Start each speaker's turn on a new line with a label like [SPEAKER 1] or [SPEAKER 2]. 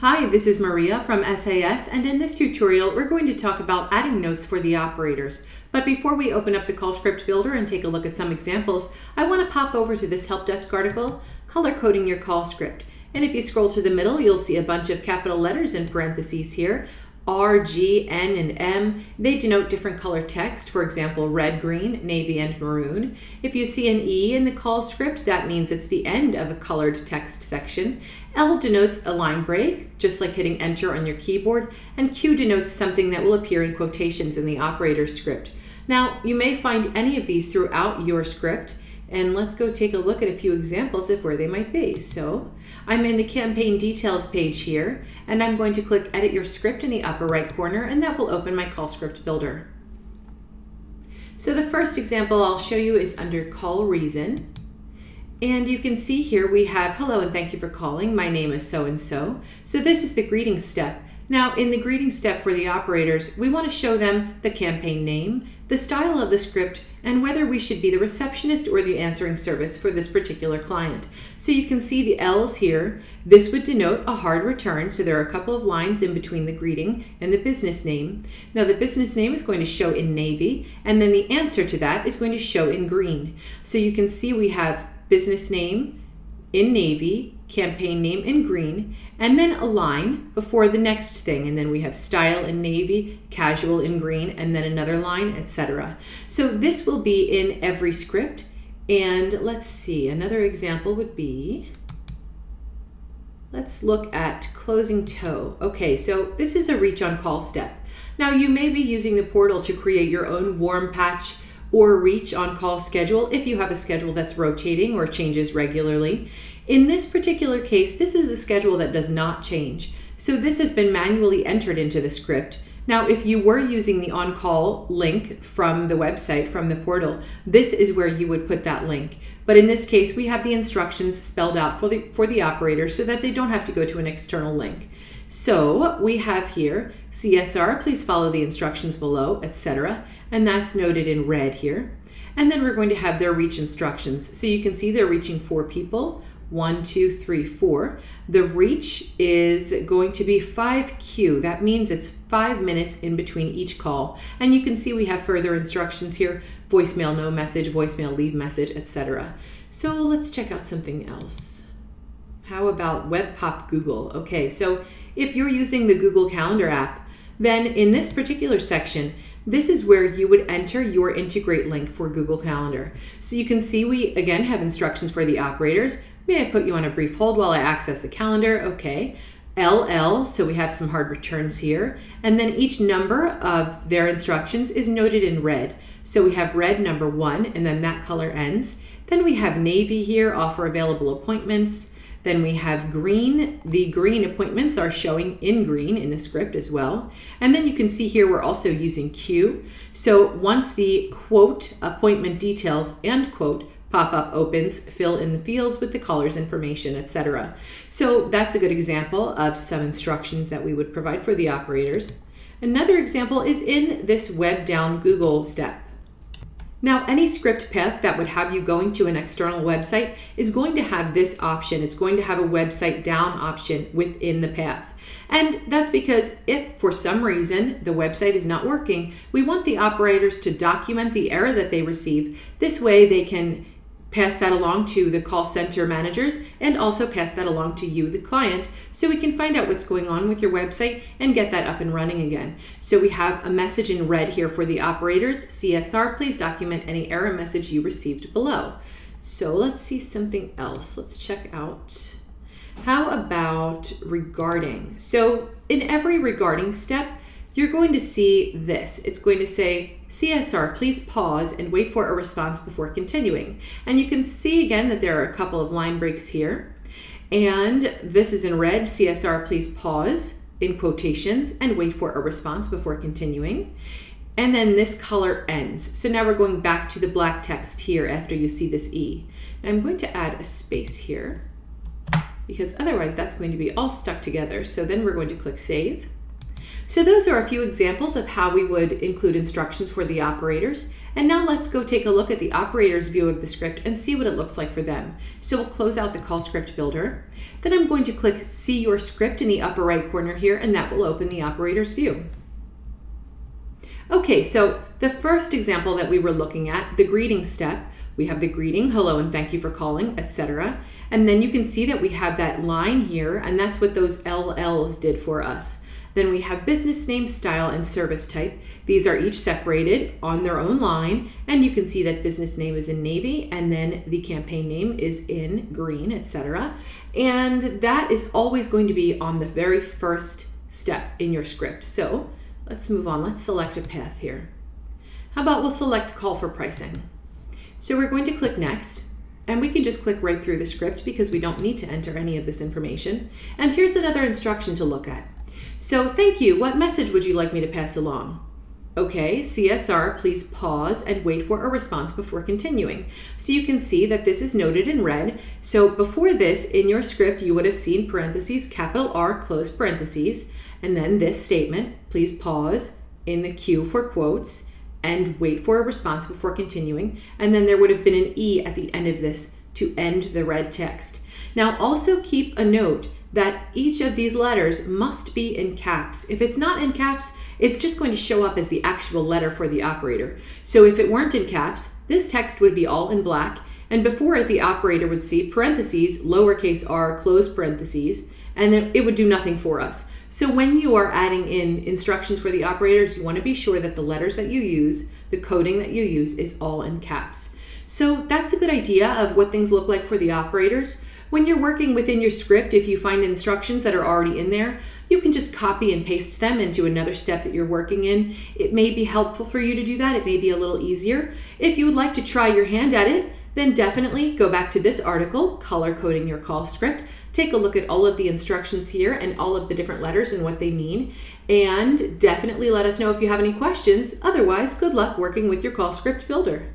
[SPEAKER 1] Hi, this is Maria from SAS, and in this tutorial we're going to talk about adding notes for the operators. But before we open up the call script builder and take a look at some examples, I want to pop over to this help desk article, Color Coding Your Call Script. And if you scroll to the middle, you'll see a bunch of capital letters in parentheses here. R, G, N, and M. They denote different color text, for example, red, green, navy, and maroon. If you see an E in the call script, that means it's the end of a colored text section. L denotes a line break, just like hitting enter on your keyboard, and Q denotes something that will appear in quotations in the operator script. Now, you may find any of these throughout your script, and let's go take a look at a few examples of where they might be. So I'm in the campaign details page here, and I'm going to click edit your script in the upper right corner, and that will open my call script builder. So the first example I'll show you is under call reason. And you can see here we have hello and thank you for calling. My name is so-and-so. So this is the greeting step. Now in the greeting step for the operators, we want to show them the campaign name, the style of the script, and whether we should be the receptionist or the answering service for this particular client. So you can see the L's here. This would denote a hard return, so there are a couple of lines in between the greeting and the business name. Now the business name is going to show in navy, and then the answer to that is going to show in green. So you can see we have business name in navy, campaign name in green, and then a line before the next thing, and then we have style in navy, casual in green, and then another line, etc. So this will be in every script. And let's see, another example would be, let's look at closing toe. Okay, so this is a reach on call step. Now you may be using the portal to create your own warm patch or reach on call schedule if you have a schedule that's rotating or changes regularly. In this particular case, this is a schedule that does not change. So this has been manually entered into the script. Now, if you were using the on-call link from the website, from the portal, this is where you would put that link. But in this case, we have the instructions spelled out for the operator so that they don't have to go to an external link. So we have here, CSR, please follow the instructions below, etc. And that's noted in red here. And then we're going to have their reach instructions. So you can see they're reaching 4 people. 1, 2, 3, 4. The reach is going to be 5Q. That means it's 5 minutes in between each call. And you can see we have further instructions here: voicemail, no message, voicemail, leave message, etc. So let's check out something else. How about Web Pop Google? Okay, so if you're using the Google Calendar app, then in this particular section, this is where you would enter your integrate link for Google Calendar. So you can see we again have instructions for the operators. May I put you on a brief hold while I access the calendar? Okay. LL, so we have some hard returns here. And then each number of their instructions is noted in red. So we have red number 1, and then that color ends. Then we have navy here, offer available appointments. Then we have green. The green appointments are showing in green in the script as well. And then you can see here we're also using Q. So once the quote appointment details end quote pop-up opens, fill in the fields with the caller's information, etc. So that's a good example of some instructions that we would provide for the operators. Another example is in this web down Google step. Now, any script path that would have you going to an external website is going to have this option. It's going to have a website down option within the path. And that's because if for some reason the website is not working, we want the operators to document the error that they receive. This way they can pass that along to the call center managers and also pass that along to you, the client, so we can find out what's going on with your website and get that up and running again. So we have a message in red here for the operators. CSR, please document any error message you received below. So let's see something else. Let's check out. How about regarding? So in every regarding step, you're going to see this. It's going to say, CSR, please pause and wait for a response before continuing. And you can see again that there are a couple of line breaks here. And this is in red, CSR, please pause in quotations and wait for a response before continuing. And then this color ends. So now we're going back to the black text here after you see this E. And I'm going to add a space here because otherwise that's going to be all stuck together. So then we're going to click save. So those are a few examples of how we would include instructions for the operators. And now let's go take a look at the operator's view of the script and see what it looks like for them. So we'll close out the call script builder. Then I'm going to click See Your Script in the upper right corner here, and that will open the operator's view. Okay, so the first example that we were looking at, the greeting step, we have the greeting, hello and thank you for calling, etc. And then you can see that we have that line here, and that's what those LLs did for us. Then we have business name, style, and service type. These are each separated on their own line, and you can see that business name is in navy, and then the campaign name is in green, etc. And that is always going to be on the very first step in your script. So let's move on. Let's select a path here. How about we'll select call for pricing. So we're going to click next, and we can just click right through the script because we don't need to enter any of this information. And here's another instruction to look at. So thank you. What message would you like me to pass along? Okay, CSR, please pause and wait for a response before continuing. So you can see that this is noted in red. So before this, in your script, you would have seen parentheses, capital R, close parentheses, and then this statement, please pause in the queue for quotes and wait for a response before continuing. And then there would have been an E at the end of this to end the red text. Now also keep a note that each of these letters must be in caps. If it's not in caps, it's just going to show up as the actual letter for the operator. So if it weren't in caps, this text would be all in black, and before it, the operator would see parentheses, lowercase r, close parentheses, and then it would do nothing for us. So when you are adding in instructions for the operators, you want to be sure that the letters that you use, the coding that you use, is all in caps. So that's a good idea of what things look like for the operators. When you're working within your script, if you find instructions that are already in there, you can just copy and paste them into another step that you're working in. It may be helpful for you to do that. It may be a little easier. If you would like to try your hand at it, then definitely go back to this article, Color Coding Your Call Script. Take a look at all of the instructions here and all of the different letters and what they mean. And definitely let us know if you have any questions. Otherwise, good luck working with your call script builder.